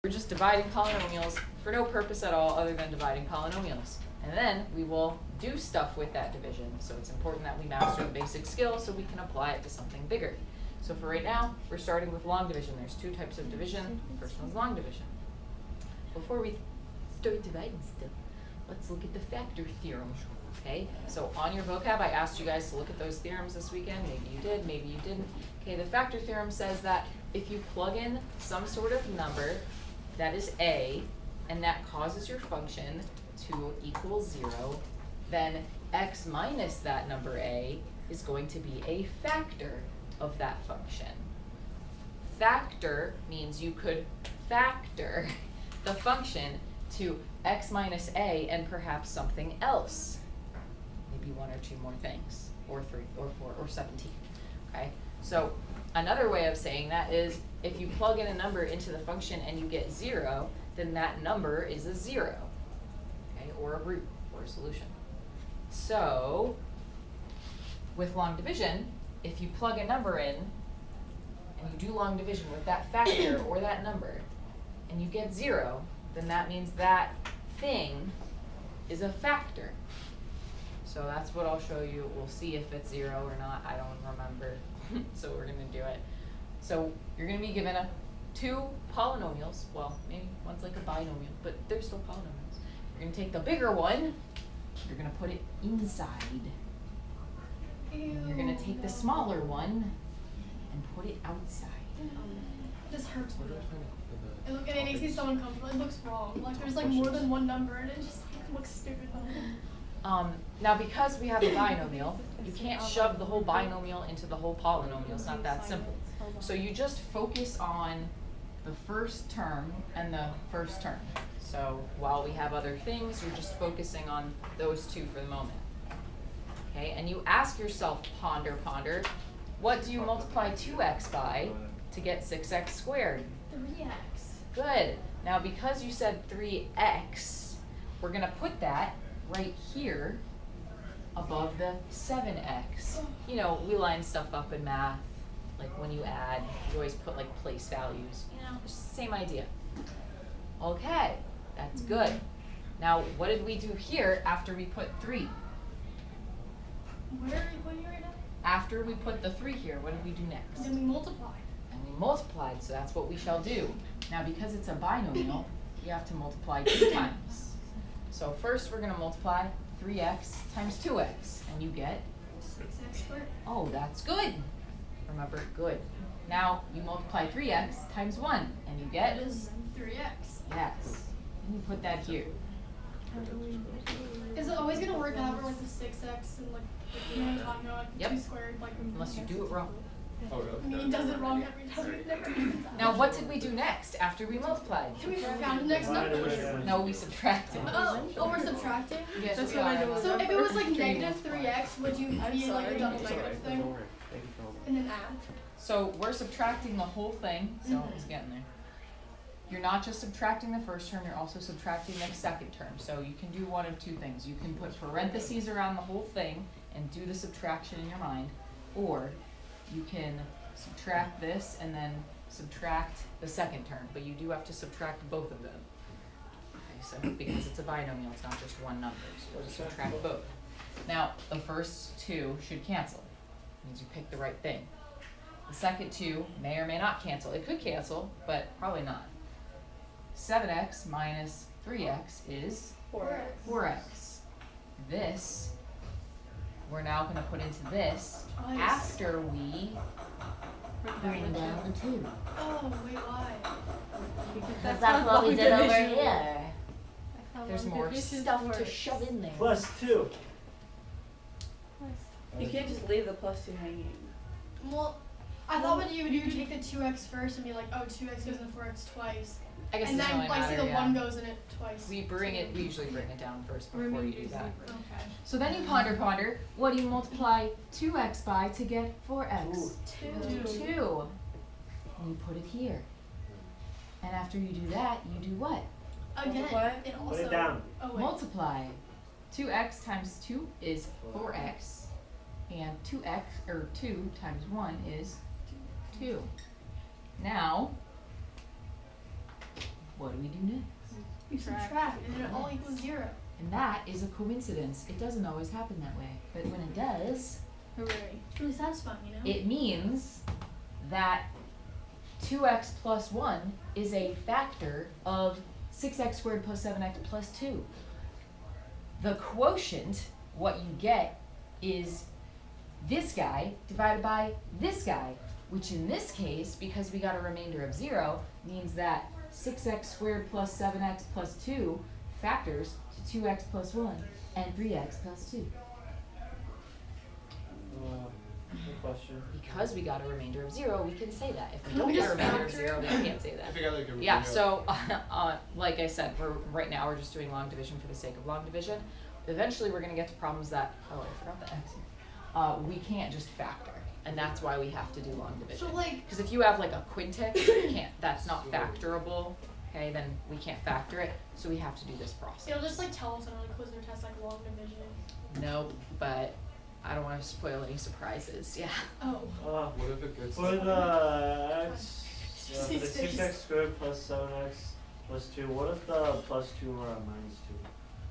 We're just dividing polynomials for no purpose at all other than dividing polynomials. And then we will do stuff with that division. So it's important that we master the basic skill so we can apply it to something bigger. So for right now, we're starting with long division. There's two types of division. The first one's long division. Before we start dividing stuff, let's look at the factor theorem. Okay, so on your vocab, I asked you guys to look at those theorems this weekend. Maybe you did, maybe you didn't. Okay, the factor theorem says that if you plug in some sort of number that is a, and that causes your function to equal 0, then x minus that number a is going to be a factor of that function. Factor means you could factor the function to x minus a and perhaps something else. Maybe one or two more things, or 3, or 4, or 17, okay? So another way of saying that is if you plug in a number into the function and you get 0, then that number is a 0, okay, or a root, or a solution. So with long division, if you plug a number in and you do long division with that factor or that number and you get 0, then that means that thing is a factor. So that's what I'll show you. We'll see if it's 0 or not. I don't remember. So we're going to do it. So you're going to be given two polynomials. Well, maybe one's like a binomial, but they're still polynomials. You're going to take the bigger one. You're going to put it inside. And you're going to take the smaller one and put it outside. This hurts me. It makes me so uncomfortable. It looks wrong. Like there's like more than one number and it just looks stupid. Now because we have a binomial, you can't shove the whole binomial into the whole polynomial. It's not that simple. So you just focus on the first term and the first term. So while we have other things, you're just focusing on those two for the moment. Okay, and you ask yourself, ponder, what do you multiply 2x by to get 6x squared? 3x. Good. Now because you said 3x, we're going to put that right here above the 7x. You know, we line stuff up in math, like when you add, you always put like place values. You know, it's the same idea. Okay, that's good. Now, what did we do here after we put 3? What are you right now? After we put the 3 here, what did we do next? Then we multiplied. And we multiplied, so that's what we shall do. Now, because it's a binomial, you have to multiply 2 times. So first we're going to multiply 3x times 2x, and you get 6x squared. Oh, that's good. Remember, good. Now you multiply 3x times 1, and you get? That is 3x. Yes. And you put that here. Is it always going to work out for like the 6x and like, you know what I'm talking about, like Yep. 2 squared? Like, Unless you do it wrong. Oh, really? I mean, he does it wrong every time. It never happens. Now what did we do next after we multiplied? So we found the next number. No, we subtracted. Oh, we're subtracting? Yes, That's we what I are. do. So if it was like negative 3x, would you be like a sorry. double It's negative thing? And then add? So we're subtracting the whole thing, so it's getting there. You're not just subtracting the first term, you're also subtracting the second term. So you can do one of two things. You can put parentheses around the whole thing and do the subtraction in your mind, or you can subtract this and then subtract the second term, but you do have to subtract both of them. Okay, so because it's a binomial, it's not just one number, so you subtract both. Now, the first two should cancel. It means you picked the right thing. The second two may or may not cancel. It could cancel, but probably not. 7x minus 3x is 4x. This, we're now going to put into this after we bring down the 2. Oh, wait, why? Because That's what we did over here. There's more stuff to shove in there. +2. You can't just leave the +2 hanging. Well, I thought what you would do, you take the 2x first and be like, oh, 2x goes in the 4x twice. I guess And it doesn't then, really like, matter, say the yeah. 1 goes in it twice. We usually bring it down first before you do that. Okay. So then you ponder, what do you multiply 2x by to get 4x? 2. 2. And you put it here. And after you do that, you do what? Again, Multiply? it also. Put it down. Oh, wait. Multiply. 2x times 2 is 4x. And 2 times 1 is 2. Now, what do we do next? You subtract, and then it all equals 0. And that is a coincidence. It doesn't always happen that way. But when it does, Hooray. It's really satisfying, you know? it means that 2x plus 1 is a factor of 6x squared plus 7x plus 2. The quotient, what you get, is this guy divided by this guy, which in this case, because we got a remainder of 0, means that 6x squared plus 7x plus 2 factors to 2x plus 1 and 3x plus 2. Good question. Because we got a remainder of 0, we can say that. If we Can don't we get a just remainder of factor 0, we can't say that. I think I like Yeah, so like I said, right now we're just doing long division for the sake of long division. Eventually we're going to get to problems that, oh, I forgot the x here. We can't just factor, and that's why we have to do long division. So, like, Because if you have like a quintic, you can't, that's not factorable, okay, then we can't factor it, so we have to do this process. it'll just like tell us on a quiz or test like long division. Nope, but I don't want to spoil any surprises, yeah. Oh. What if it gets For the x, Just for the these things. 6x squared plus 7x plus 2, what if the plus 2 were a minus 2?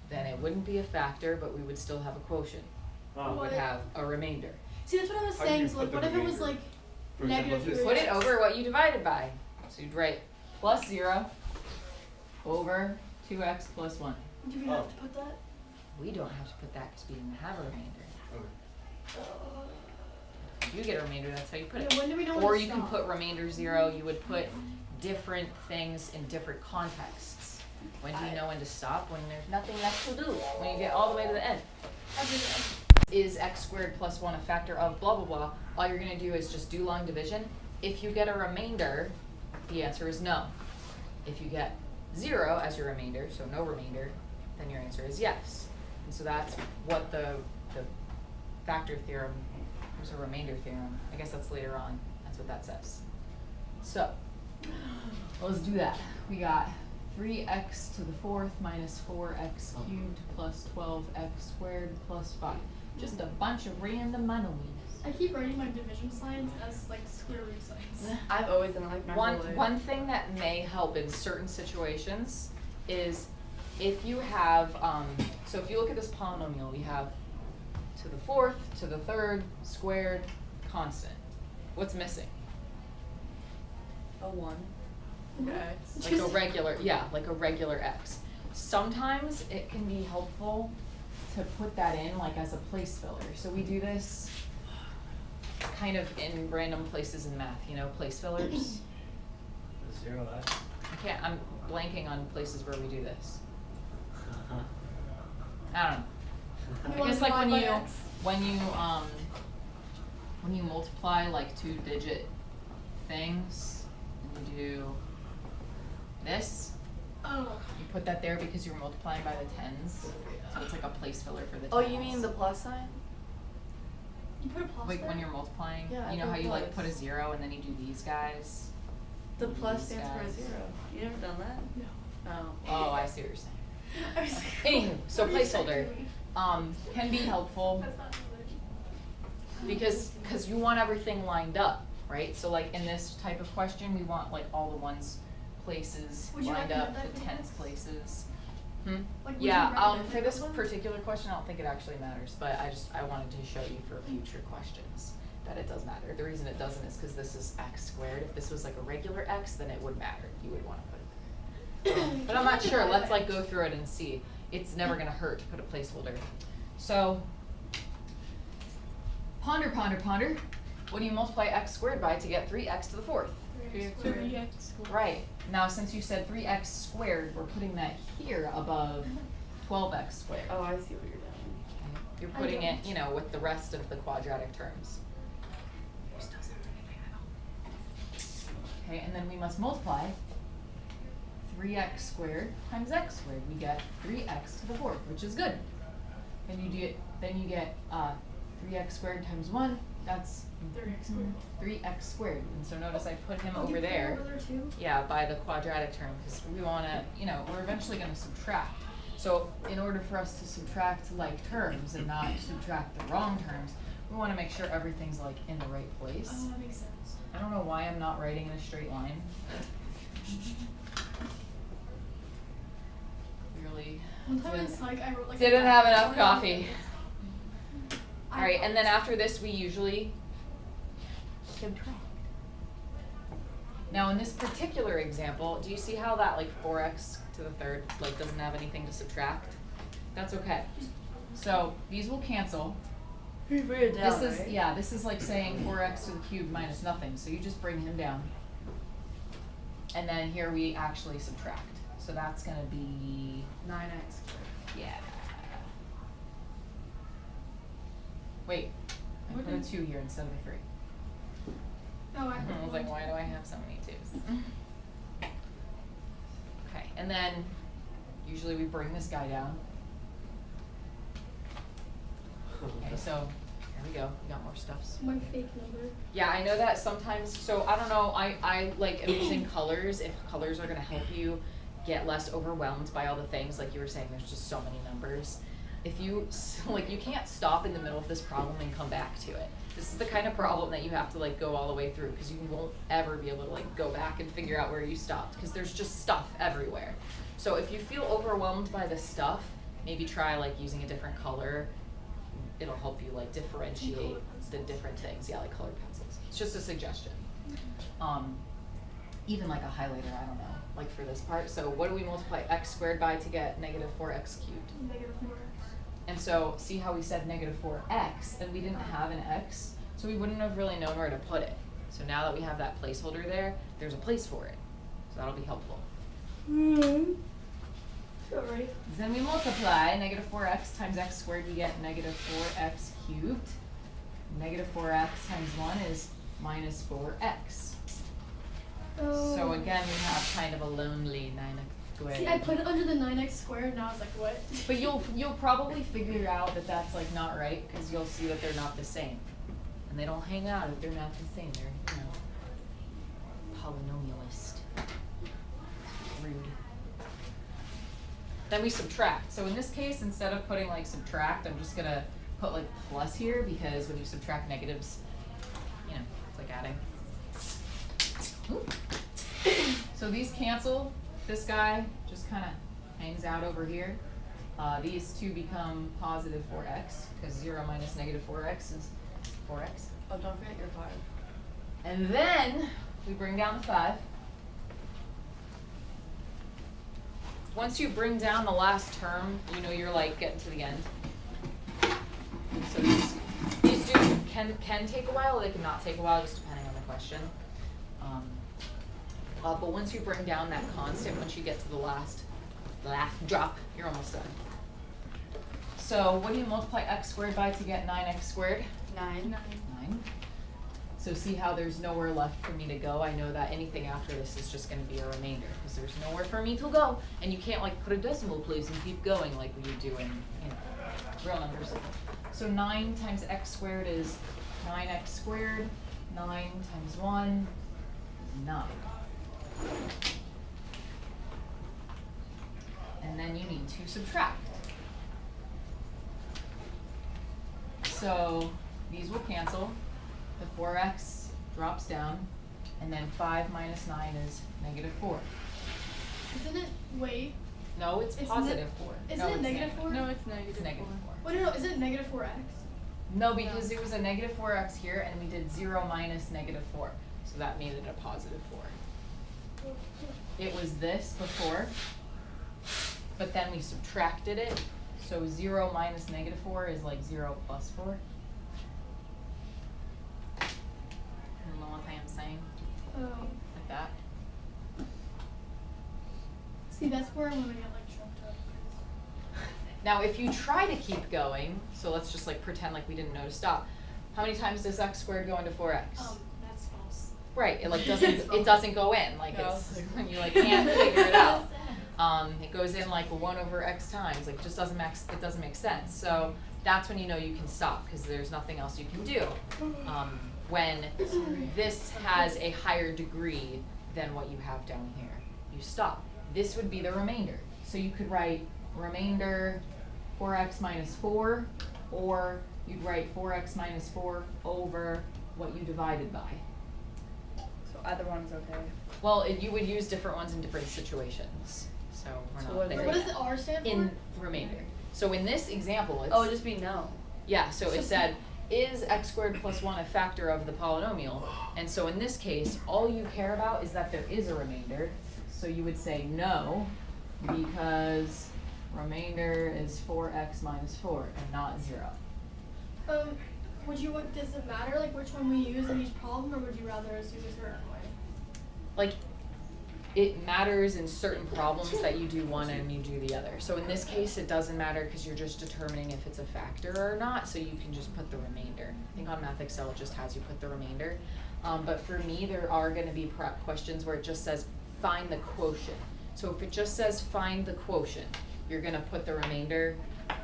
Then it wouldn't be a factor, but we would stiuld have a quotient. We Oh, would have a remainder. See, that's what I was How do you saying. So, like, put what the if it was remainder? like For example, negative this- 3x? Put it over what you divided by. So you'd write plus 0 over 2x plus 1. Do we have to put that? We don't have to put that because we didn't have a remainder. Okay. If you get a remainder, that's how you put Yeah, it. when do we know when Or to you can stop? put remainder 0. You would put different things in different contexts. When do you know when to stop? When there's nothing left to do. When you get all the way to the end. Is x squared plus 1 a factor of blah blah blah? All you're going to do is just do long division. If you get a remainder, the answer is no. If you get 0 as your remainder, so no remainder, then your answer is yes. And so that's what the factor theorem, there's a remainder theorem. I guess that's later on. That's what that says. So, let's do that. We got 3x to the 4th minus 4x cubed plus 12x squared plus 5. Just a bunch of random monomials. I keep writing my division signs as like square root signs. I've always done it like my whole life. One thing that may help in certain situations is if you have, so if you look at this polynomial, we have to the 4th, to the 3rd, squared, constant. What's missing? A 1. Like a regular, yeah, like a regular x. Sometimes it can be helpful to put that in like as a place filler. So we do this kind of in random places in math, you know, place fillers. 0 x. I'm blanking on places where we do this. I don't know. We I guess wanna like when divide you by x. when you multiply like 2-digit things and you do this, Oh. you put that there because you're multiplying by the tens. So it's like a place filler for the tens. Oh, you mean the plus sign? You put a plus like there? when you're multiplying, Yeah, you know I how put you like plus. put a 0 and then you do these guys? The plus These stands for a guys. 0. You never done that? No. Oh. Oh, I see what you're saying. I was Anywho, so What are you saying placeholder to me? can be helpful That's not English. because you want everything lined up, right? So like in this type of question, we want like all the ones places Would you lined up, recommend that the for tens this? places. Like, would you Yeah, recommend for it this for one? particular question, I don't think it actually matters, but I wanted to show you for future questions that it does matter. The reason it doesn't is because this is x squared. If this was like a regular x, then it would matter. You would want to put it there. But I'm not sure. Let's like go through it and see. It's never gonna hurt to put a placeholder. So, ponder, ponder, ponder. What do you multiply x squared by to get 3x to the 4th? 3x squared. Right. Now, since you said 3x squared, we're putting that here above 12x squared. Oh, I see what you're doing. You're I putting it, don't. you know, with the rest of the quadratic terms. Okay, and then we must multiply 3x squared times x squared. We get 3x to the 4th, which is good. Then you get 3x squared times 1. That's 3x squared. 3x squared. And so notice I put him Oh, you over put it there. over there too? Yeah, by the quadratic term, because we want to, you know, we're eventually going to subtract. So in order for us to subtract like terms and not subtract the wrong terms, we want to make sure everything's like in the right place. Oh, that makes sense. I don't know why I'm not writing in a straight line. One time in psych, I wrote like. Didn't have enough coffee. I Alright, and then after this we usually subtract. Now in this particular example, do you see how that like 4x to the third like doesn't have anything to subtract? That's okay. So these will cancel. You bring it down, This is right? yeah, this is like saying 4x to the cube minus nothing. So you just bring him down. And then here we actually subtract. So that's gonna be 9x squared. yeah. Wait, I put a 2 here instead of a 3. Oh, I I was like, why do I have so many 2s? Okay, and then usually we bring this guy down. Okay, so here we go. We got more stuffs. My fake number. Yeah, I know that sometimes, so I don't know, I like am using colors, if colors are gonna help you get less overwhelmed by all the things, like you were saying, there's just so many numbers. If you, like, you can't stop in the middle of this problem and come back to it. This is the kind of problem that you have to like go all the way through, because you won't ever be able to like go back and figure out where you stopped, because there's just stuff everywhere. So if you feel overwhelmed by the stuff, maybe try like using a different color. It'll help you like differentiate the different things. Yeah, like colored pencils. It's just a suggestion. Even like a highlighter, I don't know, like for this part. So what do we multiply x squared by to get negative 4x cubed? Negative 4x. And so see how we said negative 4x, and we didn't have an x, so we wouldn't have really known where to put it. So now that we have that placeholder there, there's a place for it. So that'll be helpful. Alright. Then we multiply negative 4x times x squared, we get negative 4x cubed. Negative 4x times 1 is minus 4x. Oh. So again, we have kind of a lonely 9x squared. See, I put it under the 9x squared, and I was like, what? But you'll probably figure out that that's like not right, because you'll see that they're not the same. And they don't hang out if they're not the same. They're, you know, polynomialist. Rude. Then we subtract. So in this case, instead of putting like subtract, I'm just gonna put like plus here, because when you subtract negatives, you know, it's like adding. Ooh. So these cancel. This guy just kind of hangs out over here. These two become positive 4x, because 0 minus negative 4x is 4x. Oh, don't forget your 5. And then we bring down the 5. Once you bring down the last term, you know you're like getting to the end. So these two can take a while, they can not take a while, just depending on the question. But once you bring down that constant, once you get to the last drop, you're almost done. So what do you multiply x squared by to get 9x squared? 9. 9. So see how there's nowhere left for me to go? I know that anything after this is just going to be a remainder, because there's nowhere for me to go. And you can't like put a decimal place and keep going like we do in, you know, real numbers. So 9 times x squared is 9x squared. 9 times 1 is 9. And then you need to subtract. So these will cancel. The 4x drops down, and then 5 minus 9 is negative 4. Isn't it, wait, No, it's Isn't positive 4. isn't No, it it's negative 4? No, it's negative. It's negative 4. Wait, no, isn't it negative 4x? No, because it was a negative 4x here, and we did 0 minus negative 4. So that made it a positive 4. It was this before, but then we subtracted it. So 0 minus negative 4 is like 0 plus 4. I don't know what I am saying. Oh. Like that. See, that's where I'm gonna get like tripped up. Now, if you try to keep going, so let's just like pretend like we didn't know to stop. How many times does x squared go into 4x? That's false. Right, it like doesn't go in, like it's you like can't figure it out. It goes in like 1 over x times, like just doesn't make sense. So that's when you know you can stop, because there's nothing else you can do. When this has a higher degree than what you have down here, you stop. This would be the remainder. So you could write remainder 4x minus 4, or you'd write 4x minus 4 over what you divided by. So either one is okay. Well, you would use different ones in different situations. so we're So not what there is What yet. does the R stand for? In remainder. So in this example, it's Oh, it'd just be no. yeah, so it said, is x squared plus 1 a factor of the polynomial? And so in this case, all you care about is that there is a remainder. So you would say no, because remainder is 4x minus 4 and not 0. Does it matter like which one we use in each problem, or would you rather assume a certain way? Like, it matters in certain problems that you do one and you do the other. So in this case, it doesn't matter because you're just determining if it's a factor or not, so you can just put the remainder. I think on Math Excel it just has you put the remainder. But for me, there are going to be questions where it just says find the quotient. So if it just says find the quotient, you're going to put the remainder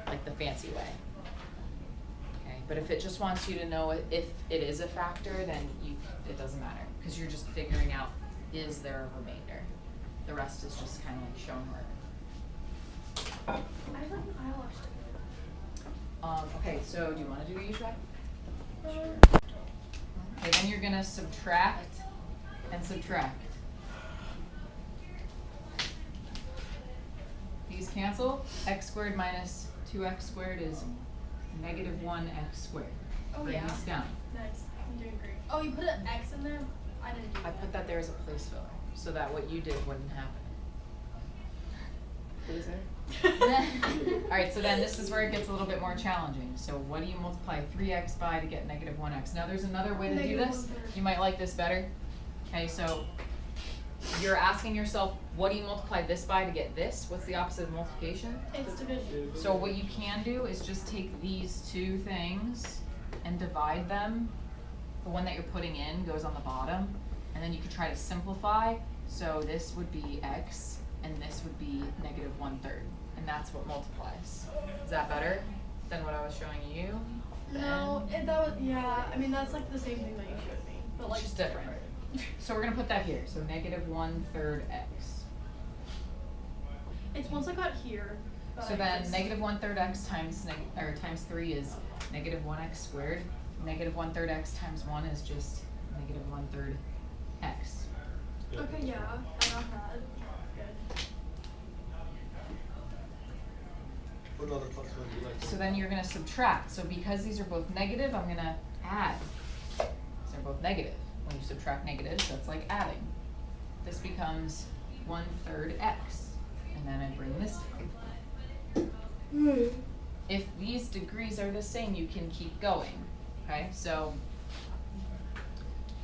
like the fancy way. Okay, but if it just wants you to know if it is a factor, then it doesn't matter because you're just figuring out, is there a remainder? The rest is just kind of like shown where. I have like an eyelash. Okay, so do you want to do a U-try? Okay, then you're gonna subtract and subtract. These cancel. X squared minus 2x squared is negative 1x squared. Oh Bring yeah. this down. Nice. I'm doing great. Oh, you put an X in there? I didn't do I that. put that there as a place filler so that what you did wouldn't happen. Alright, so then this is where it gets a little bit more challenging. So what do you multiply 3x by to get negative 1x? Now there's another way to do Negative this. 1/3. You might like this better. Okay, so you're asking yourself, what do you multiply this by to get this? What's the opposite of multiplication? It's division. So what you can do is just take these two things and divide them. The one that you're putting in goes on the bottom, and then you could try to simplify. So this would be x, and this would be negative 1/3, and that's what multiplies. Is that better than what I was showing you? No, that was, yeah, I mean, that's like the same thing that you showed me, but It's like. just different. So we're gonna put that here. So negative 1/3 x. It's once I got here. but So I then just- negative 1/3 x times times 3 is negative 1x squared. Negative 1/3 x times 1 is just negative 1/3 x. Okay, yeah, I got that. Good. What other plus one do you like? So then you're gonna subtract. So because these are both negative, I'm gonna add. So they're both negative. When you subtract negatives, that's like adding. This becomes 1/3 x. And then I bring this down. If these degrees are the same, you can keep going. Okay, so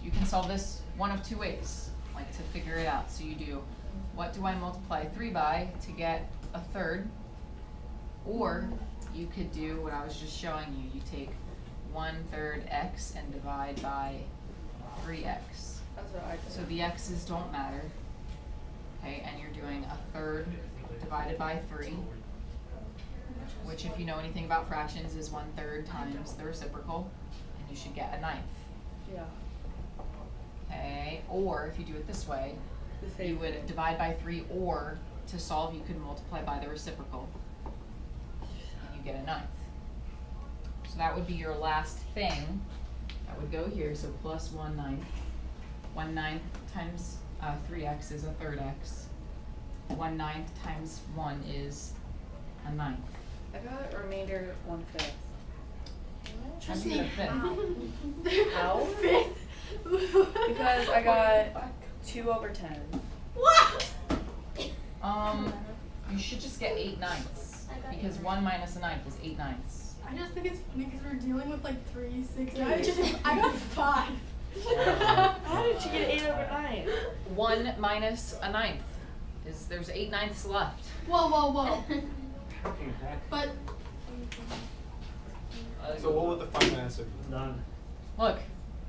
you can solve this one of two ways, like to figure it out. So you do, what do I multiply 3 by to get 1/3? Or you could do what I was just showing you. You take 1/3 x and divide by 3x. That's what I did. So the x's don't matter. Okay, and you're doing 1/3 divided by 3, which if you know anything about fractions is 1/3 times the reciprocal, and you should get a 1/9. Yeah. Okay, or if you do it this way, you would divide by 3, or to solve you could multiply by the reciprocal, and you get a 1/9. So that would be your last thing. That would go here, so plus 1/9. 1/9 times 3x is 1/3 x. 1/9 times 1 is a 9. I got a remainder 1/5. How'd you get a fifth? How? Fifth. Because I got 2/10. What? You should just get 8/9, because 1 minus a 9th is 8/9. I just think it's funny because we're dealing with like 3, 6, and I got 5. How did you get 8/9? 1 minus a 9th is, there's 8/9 left. Whoa, whoa, whoa. Fucking heck. But So what would the final answer be? None. Look,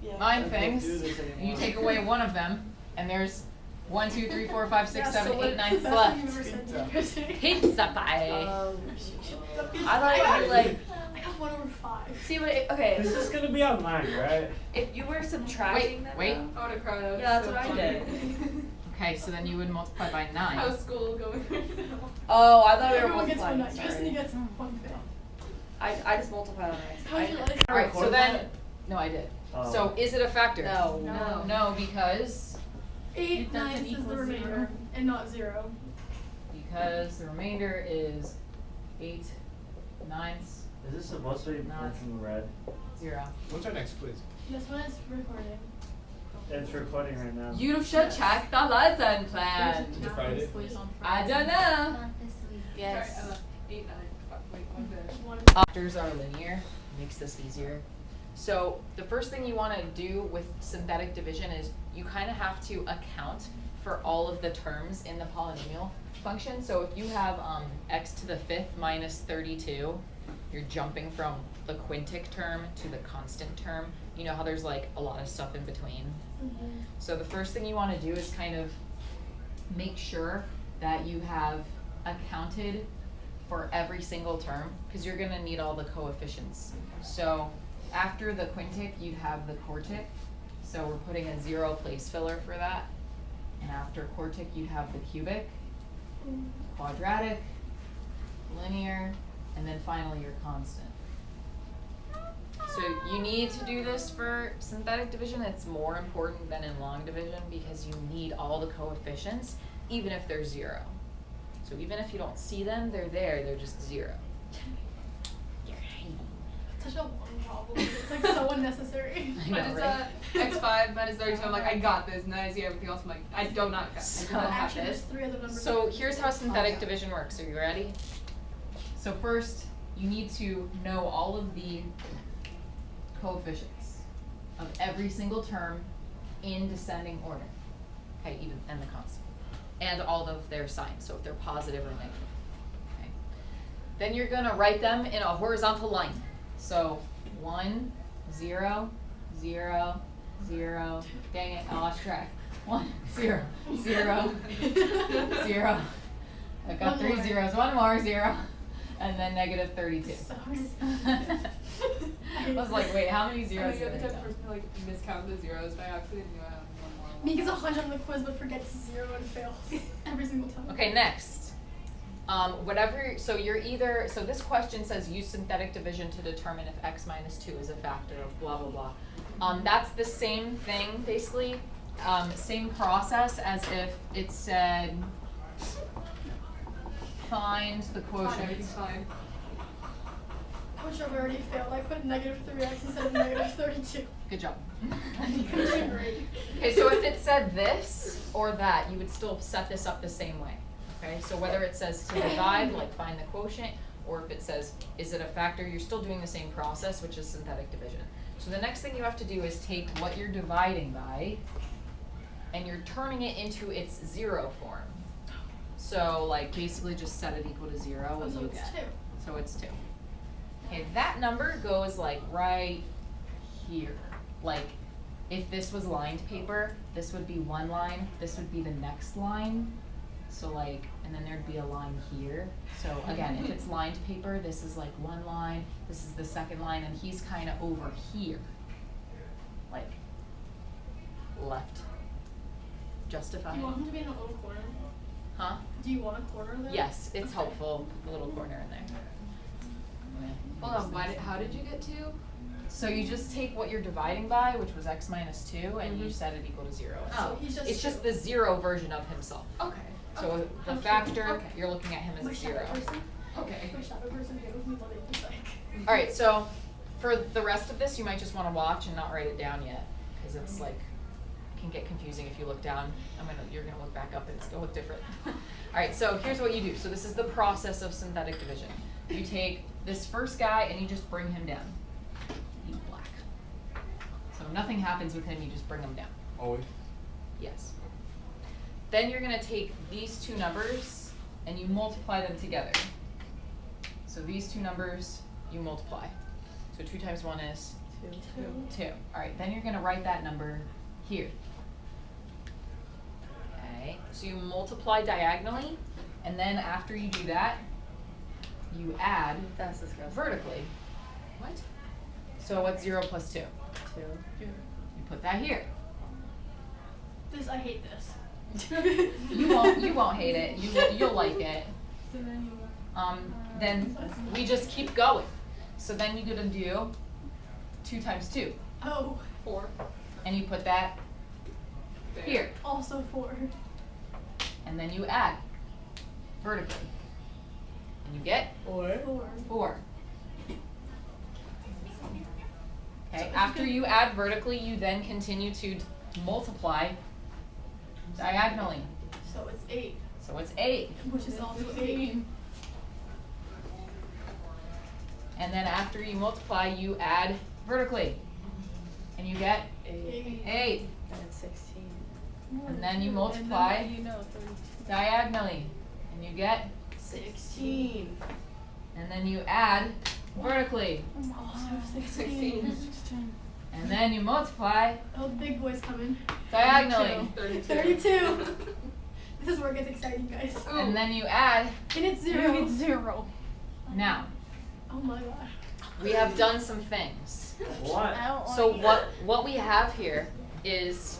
Yeah. 9 I can't things, do this you anymore. take away one of them, and there's 1, 2, 3, 4, 5, 6, yeah, 7, so 8 what's the ninths best thing you've left. ever said to me, Chrissy? Pizza pie. I thought you were like, I got 1/5. see what? Okay, This is gonna be online, right? if you were subtracting them. wait. out- I would have cried. That was Yeah, that's so what I funny. did. Okay, so then you would multiply by 9. How's school going right now? Oh, I thought we were Everyone gets multiplying. 1/9. Chrissy Sorry. gets 1/5. I just multiplied on it. How's your life? Alright, so then, no, I did. Oh. So is it a factor? No. No. No, because 8/9 is equal the remainder, and not 0. because the remainder is 8/9. Is this supposed to be Not- in red? 0. What's our next quiz? This one is recording. It's recording right now. You should check the lesson plan. Is it Friday? I don't know. Not this week. Yes. Sorry, 8, 9, wait, one bit. One. Factors are linear, makes this easier. So the first thing you want to do with synthetic division is you kind of have to account for all of the terms in the polynomial function. So if you have x to the 5th minus 32, you're jumping from the quintic term to the constant term. You know how there's like a lot of stuff in between. Mm-hmm. So the first thing you want to do is kind of make sure that you have accounted for every single term, because you're going to need all the coefficients. So after the quintic, you'd have the quartic. So we're putting a 0 place filler for that. And after quartic, you'd have the cubic, quadratic, linear, and then finally your constant. So you need to do this for synthetic division. It's more important than in long division because you need all the coefficients, even if they're 0. So even if you don't see them, they're there, they're just 0. You're hating. Such a long problem. It's like so unnecessary. I know, But it's right? x5 minus 32. I'm like, I got this. And then I see everything else. I'm like, I do not got So- I do not have Actually, there's this. 3 other numbers. So here's how synthetic yeah. division works. Are you ready? So first, you need to know all of the coefficients of every single term in descending order. Okay, even and the constant. And all of their signs, so if they're positive or negative. Okay. Then you're gonna write them in a horizontal line. So 1, 0, 0, 0. Dang it, I lost track. 1, 0, 0, 0. I've got One 3 more. zeros. One more 0. And then negative 32. Sucks. I was like, wait, how many I zeros mean, you're are the there? type of person who like miscount the zeros by accident. You have one more. Me gets 100 on the quiz but forgets 0 and fails every single time. Okay, next. So you're either, so this question says use synthetic division to determine if x minus 2 is a factor of blah, blah, blah. That's the same thing, basically. Same process as if it said find the quotient. Everything's fine. Which I've already failed. I put negative 3x instead of negative 32. Good job. I'm doing great. Okay, so if it said this or that, you would still set this up the same way. Okay, so whether it says to divide, like find the quotient, or if it says is it a factor, you're still doing the same process, which is synthetic division. So the next thing you have to do is take what you're dividing by, and you're turning it into its 0 form. So like basically just set it equal to 0 and So you it's get. 2. So it's 2. Okay, that number goes like right here. Like if this was lined paper, this would be one line, this would be the next line. So like, and then there'd be a line here. So again, if it's lined paper, this is like one line, this is the second line, and he's kind of over here. Like left. Do Justifying. you want him to be in a little corner? Huh? Do you want a corner there? Yes, it's Okay. helpful, a little corner in there. Hold on. How did you get to? So you just take what you're dividing by, which was x minus 2, and you set it equul to 0. So he's just It's just 2. the 0 version of himself. Okay. So Okay. the Okay. factor, Okay. you're looking at him as My a shadow 0. person. Okay. My shadow person gave me what it was like. All right, so for the rest of this, you might just want to watch and not write it down yet, because it's like can get confusing if you look down. You're gonna look back up and it's gonna look different. All right, so here's what you do. So this is the process of synthetic division. You take this first guy and you just bring him down. He's black. So nothing happens with him. You just bring him down. Always. Yes. Then you're gonna take these two numbers and you multiply them together. So these two numbers you multiply. So 2 times 1 is 2. All right, then you're gonna write that number here. Okay, so you multiply diagonally, and then after you do that, you add That's disgusting. vertically. What? So what's 0 plus 2? 2. You put that here. This, I hate this. You won't hate it. You'll like it. Then we just keep going. So then you're gonna do 2 times 2, Oh, 4. and you put that There. here, also 4. and then you add. vertically. And you get 4. Okay, after you add vertically, you then continue to multiply diagonally. So it's 8, So it's 8. which is also 8. And then after you multiply, you add vertically. And you get 8. 8. And it's 16. And then you multiply diagonally. And you get 16. And then you add vertically. Also 16. And then you multiply Oh, the big boy's coming. diagonally. 32. This is where it gets exciting, guys. And then you add. And it's 0. Now, Oh my god. we have done some things. What? So what we have here is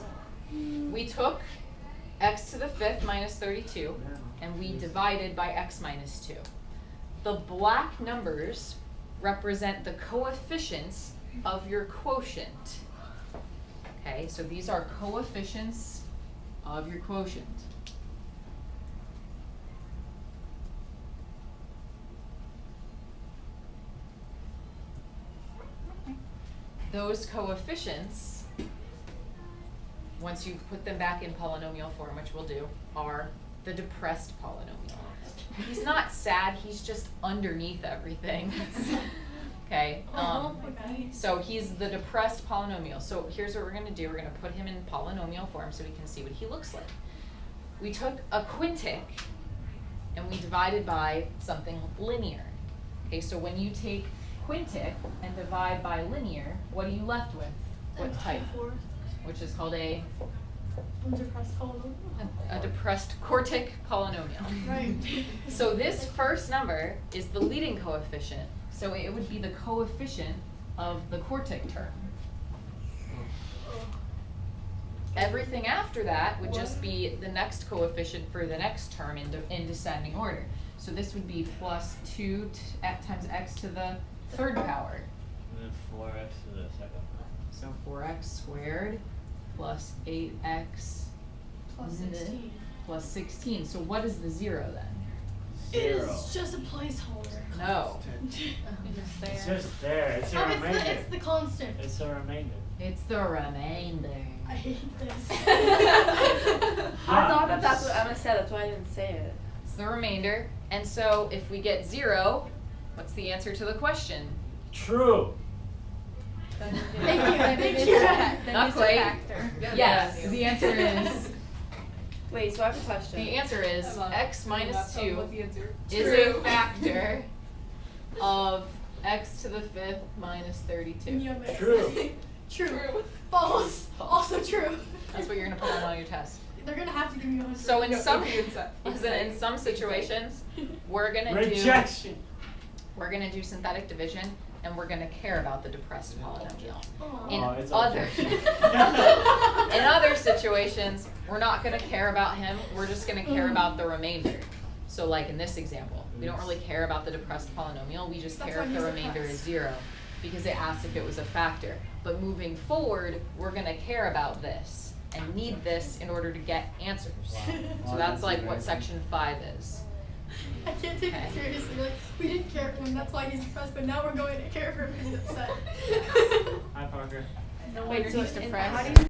we took x to the 5th minus 32 and we divided by x minus 2. The black numbers represent the coefficients of your quotient. Okay, so these are coefficients of your quotient. Those coefficients, once you put them back in polynomial form, which we'll do, are the depressed polynomial. He's not sad, he's just underneath everything. Okay, Okay. so he's the depressed polynomial. So here's what we're gonna do, we're gonna put him in polynomial form so we can see what he looks like. We took a quintic and we divided by something linear. Okay, so when you take quintic and divide by linear, what are you left with? What type? 4. Which is called a Depressed polynomial. depressed quartic polynomial. Right. So this first number is the leading coefficient. So it would be the coefficient of the quartic term. Everything after that would just be the next coefficient for the next term in descending order. So this would be plus 2 times x to the 3rd power. And then 4x to the 2nd power. So 4x squared plus 8x Plus 16. plus 16. So what is the 0 then? It 0. is just a placeholder. No. It's just there. It's a remainder. It's the constant. It's a remainder. It's the remainder. I hate this. I thought that that's what Emma said, that's why I didn't say it. It's the remainder. And so if we get 0, what's the answer to the question? True. Thank you. Not quite. Yes, the answer is Wait, so I have a question. the answer is x minus 2 What's the answer? is a factor of x to the 5th minus 32. Yeah, but- True. True. False. Also true. That's what you're gonna put on all your tests. They're gonna have to give me 100. So in No, some if you insert- in some situations, we're gonna Rejection. do synthetic division, and we're gonna care about the depressed polynomial. Aw. In Oh, it's other okay. in other situations, we're not gonna care about him. We're just gonna care about the remainder. So like in this example, we don't really care about the depressed polynomial. We just That's care why if the he's remainder is depressed. 0 because it asked if it was a factor. But moving forward, we're gonna care about this and need this in order to get answers. So that's like what section 5 is. I can't take Okay. it seriously. Like, we didn't care for him, that's why he's depressed, but now we're going to care for him because he's upset. Hi, Parker. Wait, so he's and depressed. how do you